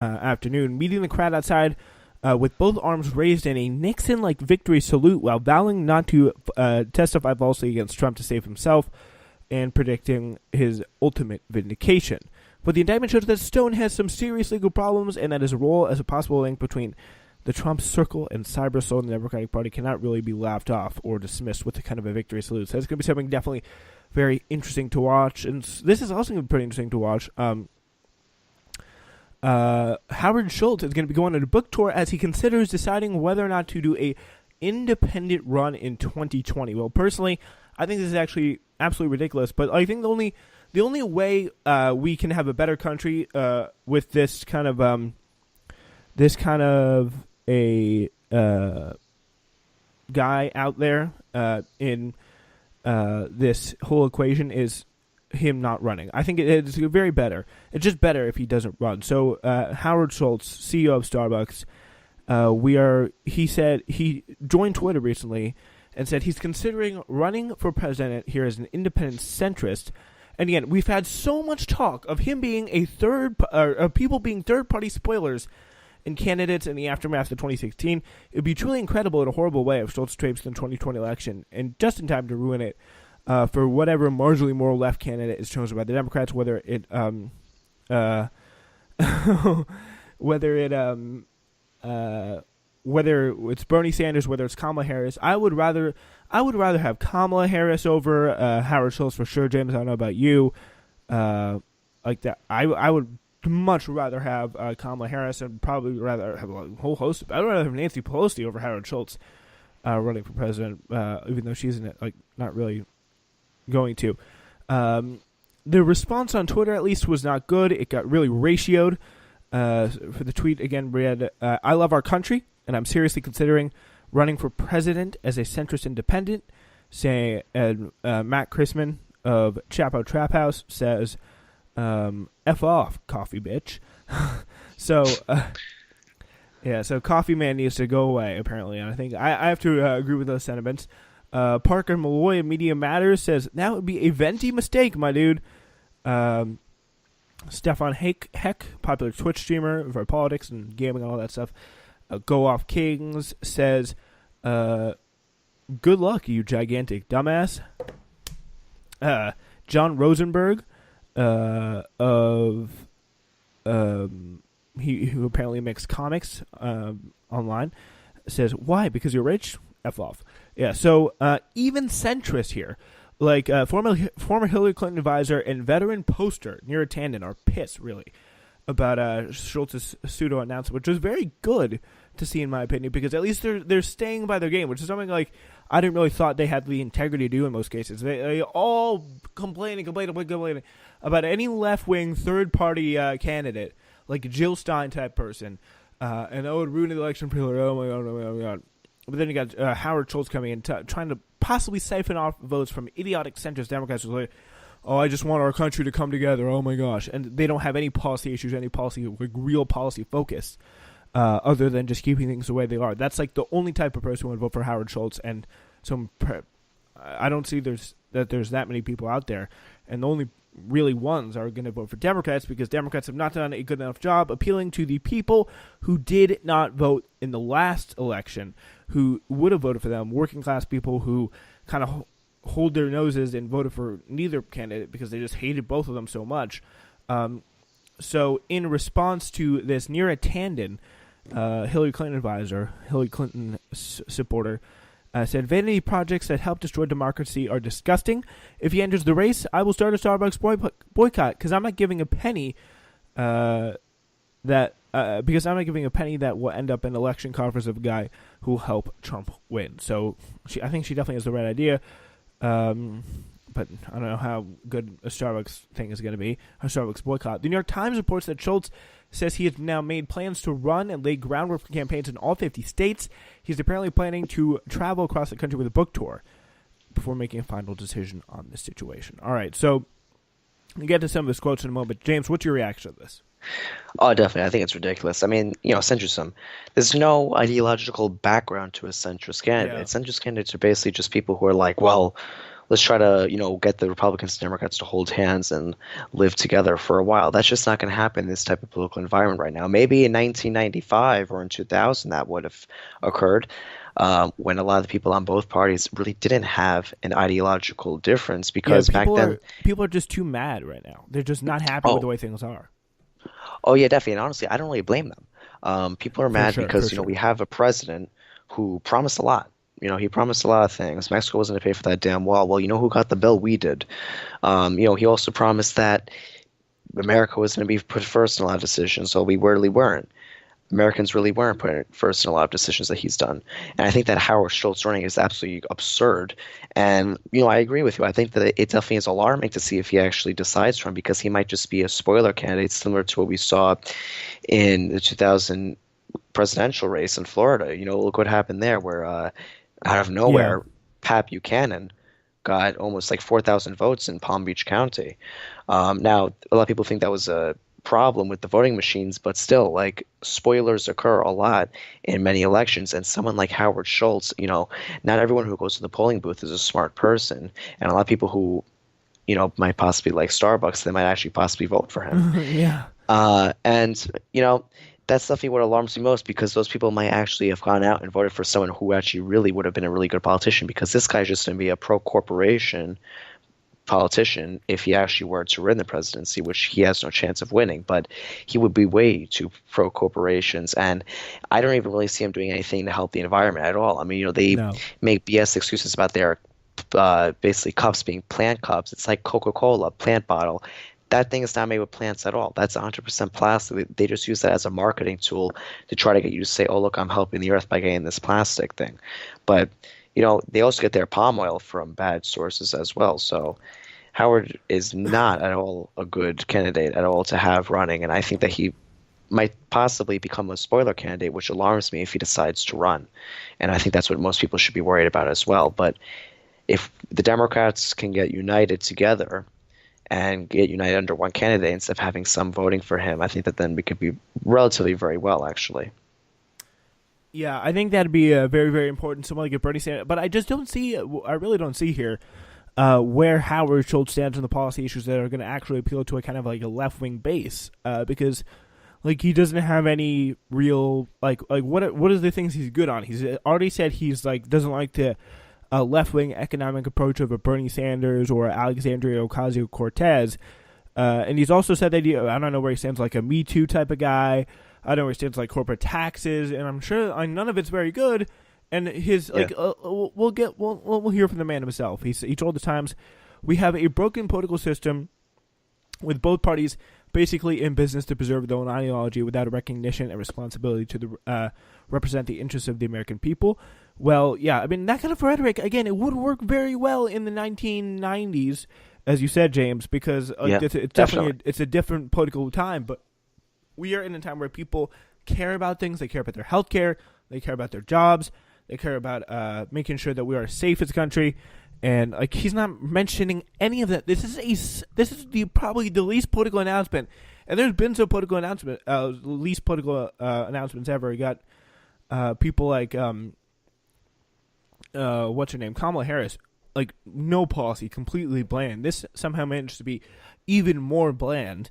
afternoon, meeting the crowd outside with both arms raised in a Nixon-like victory salute while vowing not to testify falsely against Trump to save himself and predicting his ultimate vindication. But the indictment shows that Stone has some serious legal problems and that his role as a possible link between the Trump circle and cyber assault in the Democratic Party cannot really be laughed off or dismissed with a kind of a victory salute. So it's going to be something definitely very interesting to watch. And this is also going to be pretty interesting to watch. Howard Schultz is going to be going on a book tour as he considers deciding whether or not to do a independent run in 2020. Well, personally, I think this is actually absolutely ridiculous, but I think the only way we can have a better country with this kind of a guy out there in this whole equation is him not running. I think it's very better. It's just better if he doesn't run. So Howard Schultz, CEO of Starbucks, he said he joined Twitter recently and said he's considering running for president here as an independent centrist. And again, we've had so much talk of him being people being third-party spoilers in candidates in the aftermath of 2016. It would be truly incredible in a horrible way if Schultz traipsed in the 2020 election, and just in time to ruin it for whatever marginally more left candidate is chosen by the Democrats, whether it's Bernie Sanders, whether it's Kamala Harris. I would rather have Kamala Harris over Howard Schultz for sure. James, I don't know about you. Like that, I would much rather have Kamala Harris, and probably rather have a whole host. I'd rather have Nancy Pelosi over Howard Schultz running for president, even though she's not really going to. The response on Twitter, at least, was not good. It got really ratioed. For the tweet, again, read, I love our country, and I'm seriously considering running for president as a centrist independent. Say, Matt Chrisman of Chapo Trap House says, F off, coffee bitch. So Coffee Man needs to go away, apparently, and I think I have to agree with those sentiments. Parker Malloy of Media Matters says, that would be a venti mistake, my dude. Stefan Heck, popular Twitch streamer for politics and gaming and all that stuff, Go Off Kings, says, good luck, you gigantic dumbass. John Rosenberg, who apparently makes comics online, says, why? Because you're rich? F off. Yeah, so even centrists here, like former Hillary Clinton advisor and veteran poster Neera Tanden, are pissed, really, about Schultz's pseudo announcement, which was very good to see, in my opinion, because at least they're staying by their game, which is something like I didn't really thought they had the integrity to do in most cases. They all complaining about any left-wing third-party candidate, like a Jill Stein type person, and it would ruin the election. People are, oh my god. But then you got Howard Schultz coming in, trying to possibly siphon off votes from idiotic centrist Democrats who are like, oh, I just want our country to come together. Oh, my gosh. And they don't have any policy issues, any policy, like real policy focus, other than just keeping things the way they are. That's like the only type of person who would vote for Howard Schultz. And so I don't see there's that many people out there. And the only really ones are going to vote for Democrats, because Democrats have not done a good enough job appealing to the people who did not vote in the last election, who would have voted for them, working class people who kind of hold their noses and voted for neither candidate because they just hated both of them so much. So in response to this, Neera Tanden, Hillary Clinton advisor, Hillary Clinton supporter, said, vanity projects that help destroy democracy are disgusting. If he enters the race, I will start a Starbucks boycott, because I'm not giving a penny that will end up in election coffers of a guy who will help Trump win. So I think she definitely has the right idea. But I don't know how good a Starbucks thing is going to be, a Starbucks boycott. The New York Times reports that Schultz says he has now made plans to run and lay groundwork for campaigns in all 50 states. He's apparently planning to travel across the country with a book tour before making a final decision on this situation. All right, so we'll get to some of his quotes in a moment. James, what's your reaction to this? Oh, definitely. I think it's ridiculous. I mean, centrism. There's no ideological background to a centrist candidate. Yeah. Centrist candidates are basically just people who are like, well, let's try to, get the Republicans and Democrats to hold hands and live together for a while. That's just not going to happen in this type of political environment right now. Maybe in 1995 or in 2000 that would have occurred, when a lot of the people on both parties really didn't have an ideological difference, because back then, people are just too mad right now. They're just not happy with the way things are. Oh yeah, definitely. And honestly, I don't really blame them. People are mad because we have a president who promised a lot. He promised a lot of things. Mexico wasn't going to pay for that damn wall. Well, who got the bill? We did. He also promised that America was going to be put first in a lot of decisions. So we really weren't. Americans really weren't put first in a lot of decisions that he's done. And I think that Howard Schultz running is absolutely absurd. And, I agree with you. I think that it definitely is alarming to see if he actually decides to run, because he might just be a spoiler candidate, similar to what we saw in the 2000 presidential race in Florida. Look what happened there, where out of nowhere, Pat Buchanan got almost like 4,000 votes in Palm Beach County. Now, a lot of people think that was a problem with the voting machines, but still, like, spoilers occur a lot in many elections. And someone like Howard Schultz, not everyone who goes to the polling booth is a smart person, and a lot of people who might possibly like Starbucks, they might actually possibly vote for him. And that's definitely what alarms me most, because those people might actually have gone out and voted for someone who actually really would have been a really good politician, because this guy's just going to be a pro-corporation politician if he actually were to win the presidency, which he has no chance of winning. But he would be way too pro-corporations, and I don't even really see him doing anything to help the environment at all. I mean, they make BS excuses about their basically cups being plant cups. It's like Coca-Cola, plant bottle. That thing is not made with plants at all. That's 100% plastic. They just use that as a marketing tool to try to get you to say, oh, look, I'm helping the earth by getting this plastic thing. But, they also get their palm oil from bad sources as well. So Howard is not at all a good candidate at all to have running. And I think that he might possibly become a spoiler candidate, which alarms me if he decides to run. And I think that's what most people should be worried about as well. But if the Democrats can get united together and get united under one candidate instead of having some voting for him, I think that then we could be relatively very well, actually. Yeah, I think that'd be very, very important. Someone like Bernie Sanders, but I just don't see. I really don't see here where Howard Schultz stands on the policy issues that are going to actually appeal to a kind of like a left wing base, because like he doesn't have any real like what are the things he's good on? He's already said he's like doesn't like the left wing economic approach of a Bernie Sanders or Alexandria Ocasio-Cortez, and he's also said that I don't know where he stands, like a Me Too type of guy. I don't know where he stands like corporate taxes, and I'm sure none of it's very good. And his we'll hear from the man himself. He told the Times, "We have a broken political system with both parties basically in business to preserve their own ideology without a recognition and responsibility to represent the interests of the American people." Well, yeah, I mean, that kind of rhetoric, again, it would work very well in the 1990s, as you said, James, because it's definitely it's a different political time, but we are in a time where people care about things. They care about their health care. They care about their jobs. They care about making sure that we are safe as a country. And like he's not mentioning any of that. This is probably the least political announcement. And there's been some political announcement, least political announcements ever. You got people like what's her name, Kamala Harris. Like no policy, completely bland. This somehow managed to be even more bland.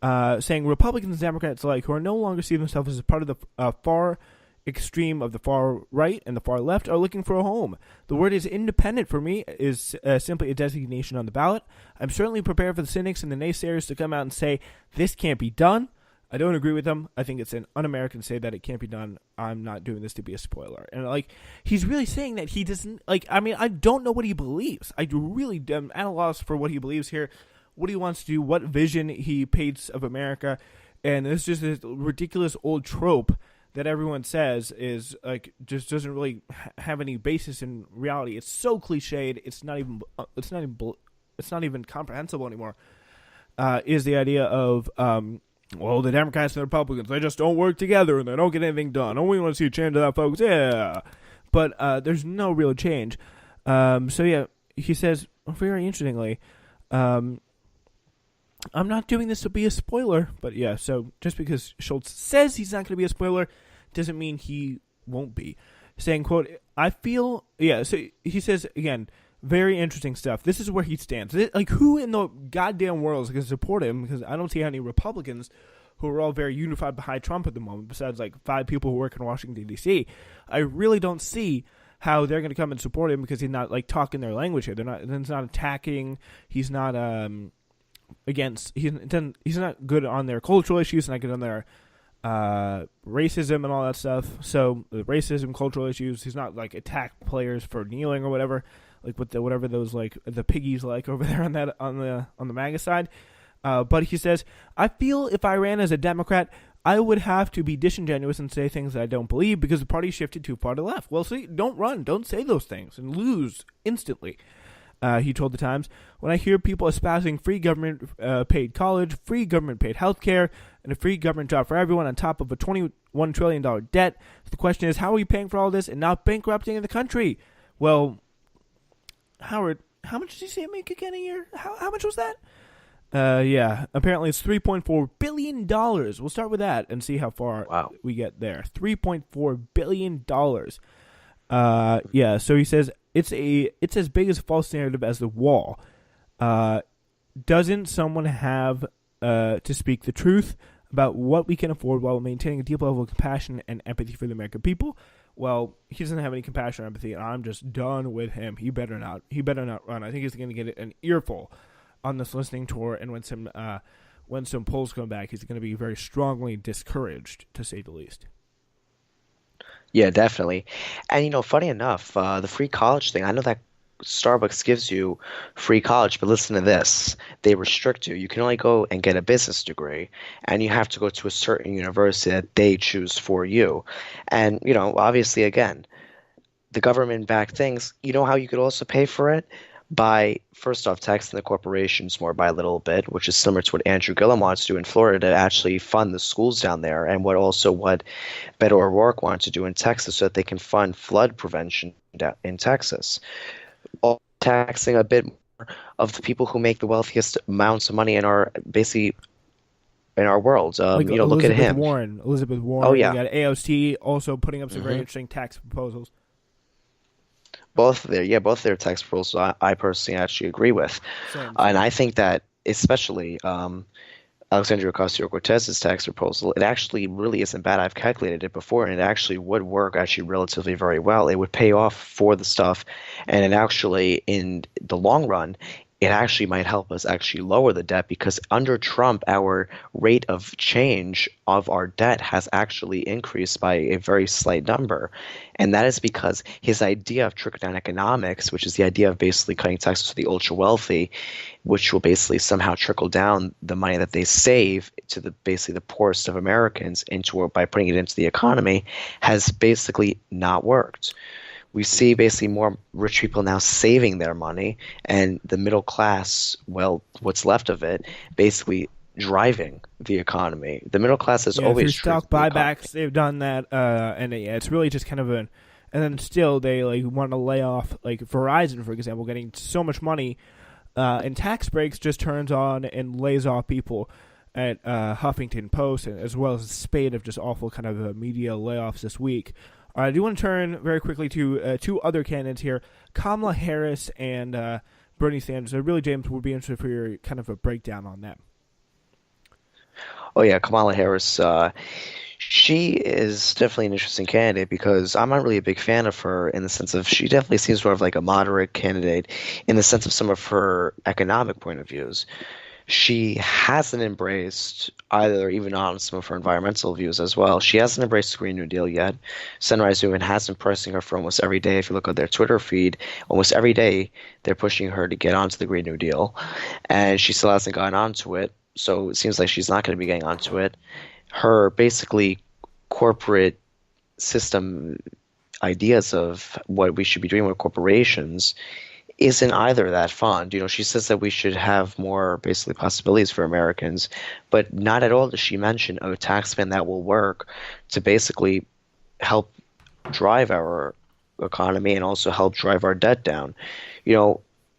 Saying Republicans and Democrats alike who are no longer seeing themselves as a part of the far extreme of the far right and the far left are looking for a home. The word is independent for me is simply a designation on the ballot. I'm certainly prepared for the cynics and the naysayers to come out and say this can't be done. I don't agree with them. I think it's an un-American to say that it can't be done. I'm not doing this to be a spoiler. And like he's really saying that he doesn't like. I mean, I don't know what he believes. I really am at a loss for what he believes here, what he wants to do, what vision he paints of America. And it's just this ridiculous old trope that everyone says is like just doesn't really have any basis in reality. It's so cliched. It's not even comprehensible anymore. Is the idea of well, the Democrats and the Republicans, they just don't work together and they don't get anything done. Oh, we want to see a change of that, folks. Yeah, but there's no real change. So yeah, he says very interestingly. I'm not doing this to be a spoiler, but yeah, so just because Schultz says he's not going to be a spoiler doesn't mean he won't be. Saying, quote, I feel, yeah, so he says, again, Very interesting stuff. This is where he stands. Like, who in the goddamn world is going to support him? Because I don't see any Republicans who are all very unified behind Trump at the moment, besides like 5 people who work in Washington, D.C. I really don't see how they're going to come and support him because he's not like talking their language here. He's not attacking. He's not against. He's not good on their cultural issues. Not good on their racism and all that stuff. So the racism, cultural issues. He's not like attack players for kneeling or whatever. Like with whatever those like the piggies like over there on the MAGA side. But he says, I feel if I ran as a Democrat, I would have to be disingenuous and say things that I don't believe because the party shifted too far to the left. Well, see, don't run. Don't say those things and lose instantly. He told the Times, when I hear people espousing free government paid college, free government paid health care, and a free government job for everyone on top of a $21 trillion debt, the question is, how are we paying for all this and not bankrupting the country? Well, Howard, how much did you say it make again a year? How much was that? Yeah, apparently it's $3.4 billion. We'll start with that and see how far we get there. $3.4 billion. Yeah, so he says it's as big as a false narrative as the wall. Doesn't someone have to speak the truth about what we can afford while maintaining a deep level of compassion and empathy for the American people? Well, he doesn't have any compassion or empathy, and I'm just done with him. He better not run. I think he's going to get an earful on this listening tour, and when some polls come back, he's going to be very strongly discouraged, to say the least. Yeah, definitely. And funny enough, the free college thing, I know that Starbucks gives you free college, but listen to this. They restrict you. You can only go and get a business degree, and you have to go to a certain university that they choose for you. And, obviously, again, the government-backed things, you know how you could also pay for it? By, first off, taxing the corporations more by a little bit, which is similar to what Andrew Gillum wants to do in Florida to actually fund the schools down there, and what Beto O'Rourke wants to do in Texas so that they can fund flood prevention in Texas. All taxing a bit more of the people who make the wealthiest amounts of money in our world. Look at him. Elizabeth Warren. Oh, yeah. You got AOC also putting up some very interesting tax proposals. Both their tax proposals I personally actually agree with. And I think that especially Alexandria Ocasio-Cortez's tax proposal, it actually really isn't bad. I've calculated it before, and it actually would work actually relatively very well. It would pay off for the stuff, and it actually, in the long run, it actually might help us actually lower the debt, because under Trump, our rate of change of our debt has actually increased by a very slight number. And that is because his idea of trickle-down economics, which is the idea of basically cutting taxes to the ultra-wealthy, which will basically somehow trickle down the money that they save to basically the poorest of Americans by putting it into the economy, has basically not worked. We see basically more rich people now saving their money, and the middle class, well, what's left of it, basically driving the economy. The middle class is always through stock buybacks. They've done that, and it's really just kind of and then still they want to lay off Verizon, for example, getting so much money, and tax breaks just turns on and lays off people at Huffington Post, as well as a spate of just awful kind of media layoffs this week. I do want to turn very quickly to two other candidates here, Kamala Harris and Bernie Sanders. So really, James, would be interested for your kind of a breakdown on them. Oh, yeah, Kamala Harris. She is definitely an interesting candidate because I'm not really a big fan of her in the sense of she definitely seems sort of like a moderate candidate in the sense of some of her economic point of views. She hasn't embraced either, even on some of her environmental views as well. She hasn't embraced the Green New Deal yet. Sunrise Women has been pressing her for almost every day. If you look at their Twitter feed, almost every day they're pushing her to get onto the Green New Deal. And she still hasn't gotten onto it. So it seems like she's not going to be getting onto it. Her basically corporate system ideas of what we should be doing with corporations isn't either that fond. She says that we should have more basically possibilities for Americans, but not at all does she mention a tax plan that will work to basically help drive our economy and also help drive our debt down.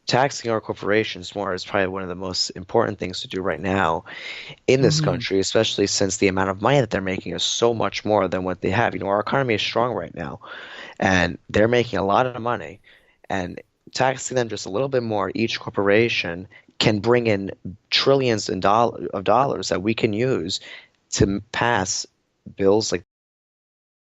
Taxing our corporations more is probably one of the most important things to do right now in this country, especially since the amount of money that they're making is so much more than what they have. Our economy is strong right now, and they're making a lot of money, and taxing them just a little bit more, each corporation can bring in trillions of dollars that we can use to pass bills like